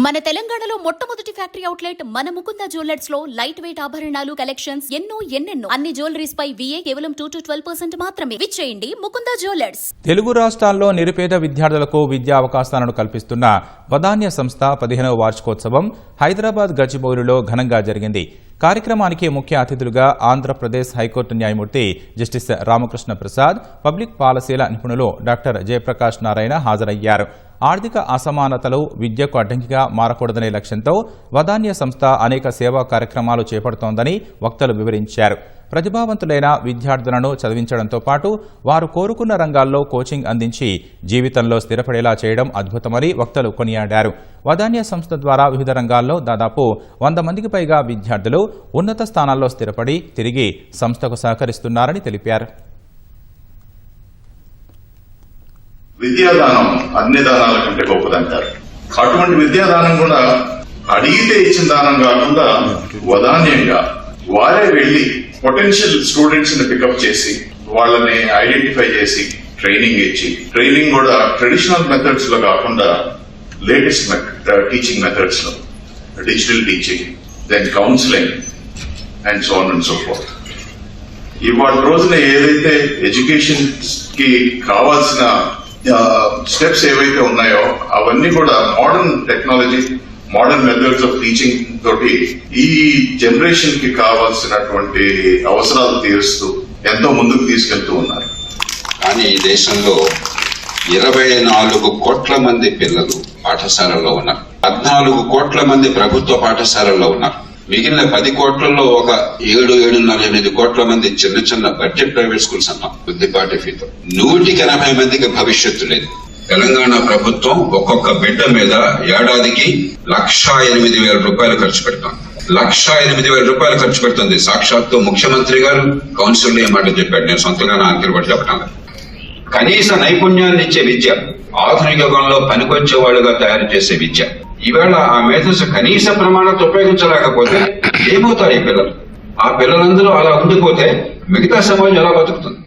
మన తెలంగాణలో మొట్టమొదటి ఫ్యాక్టరీ అవుట్లెట్ మన ముకుంద జ్యువెలర్స్ లో లైట్ వెయిట్ ఆభరణాలు కలెక్షన్స్ ఎన్నెన్నో అన్ని జ్యువెలరీస్ పై VA కేవలం 2 to 12% మాత్రమే. విచ్చేయండి ముకుంద జ్యువెలర్స్. తెలుగు రాష్ట్రాల్లో నిరుపేద విద్యార్థులకు విద్యా అవకాశాలను కల్పిస్తున్న వదాన్య సంస్థ 15వ వార్షికోత్సవం హైదరాబాద్ గచ్చిబౌలిలో ఘనంగా జరిగింది. కార్యక్రమానికి ముఖ్య అతిథులుగా ఆంధ్రప్రదేశ్ హైకోర్టు న్యాయమూర్తి జస్టిస్ రామకృష్ణ ప్రసాద్, పబ్లిక్ పాలసీల నిపుణులు డాక్టర్ జయప్రకాష్ నారాయణ హాజరయ్యారు. ఆర్థిక అసమానతలు విద్యకు అడ్డంకిగా మారకూడదనే లక్ష్యంతో వదాన్య సంస్థ అనేక సేవా కార్యక్రమాలు చేపడుతోందని వక్తలు వివరించారు. ప్రతిభావంతులైన విద్యార్థులను చదివించడంతో పాటు వారు కోరుకున్న రంగాల్లో కోచింగ్ అందించి జీవితంలో స్థిరపడేలా చేయడం అద్భుతమని వక్తలు కొనియాడారు. వదాన్య సంస్థ ద్వారా వివిధ రంగాల్లో దాదాపు 100 మందికి పైగా విద్యార్థులు ఉన్నత స్థానాల్లో స్థిరపడి తిరిగి సంస్థకు సహకరిస్తున్నారని తెలిపారు. విద్యాదానం అన్ని దానాల కంటే గొప్పదంటారు. అటువంటి విద్యాదానం కూడా అడిగితే ఇచ్చిన దానం కాకుండా వదాన్యంగా వారే వెళ్లి పొటెన్షియల్ స్టూడెంట్స్ ని పికప్ చేసి వాళ్ళని ఐడెంటిఫై చేసి ట్రైనింగ్ ఇచ్చి, ట్రైనింగ్ కూడా ట్రెడిషనల్ మెథడ్స్ లో కాకుండా లేటెస్ట్ టీచింగ్ మెథడ్స్ లో, digital teaching, then counselling and so on and so forth. ఇవాళ రోజున ఏదైతే ఎడ్యుకేషన్ కి కావాల్సిన స్టెప్స్ ఏవైతే ఉన్నాయో అవన్నీ కూడా modern technology, modern methods of teaching తోటి ఈ జనరేషన్ కి కావాల్సినటువంటి అవసరాలు తీరుస్తూ ఎంతో ముందుకు తీసుకెళ్తూ ఉన్నారు. కానీ ఈ దేశంలో 24 కోట్ల మంది పిల్లలు పాఠశాలల్లో ఉన్నారు. 14 కోట్ల మంది ప్రభుత్వ పాఠశాలల్లో ఉన్నారు. మిగిలిన 10 కోట్లలో ఒక 7-8 కోట్ల మంది చిన్న బడ్జెట్ ప్రైవేట్ స్కూల్స్ అన్నాం. కొద్దిపాటి ఫీతో 180 మందికి భవిష్యత్తు లేదు. తెలంగాణ ప్రభుత్వం ఒక్కొక్క బిడ్డ మీద ఏడాదికి 1,08,000 రూపాయలు ఖర్చు పెడతాం. 1,08,000 రూపాయలు ఖర్చు పెడుతుంది. సాక్షాత్తు ముఖ్యమంత్రి గారు కౌన్సిల్ ఏ మాట చెప్పాడు, నేను సొంతంగా నా అంకెలు పట్టి చెప్పడం. కనీస నైపుణ్యాన్ని ఇచ్చే విద్య, ఆధునిక యుగంలో పనికొచ్చేవాళ్లుగా తయారు చేసే విద్య, ఈవేళ ఆ మేధస్సు కనీస ప్రమాణాలతో ఉపయోగించలేకపోతే ఏమవుతారు ఈ పిల్లలు? ఆ పిల్లలందరూ అలా ఉండిపోతే మిగతా సమాజం ఎలా బతుకుతుంది?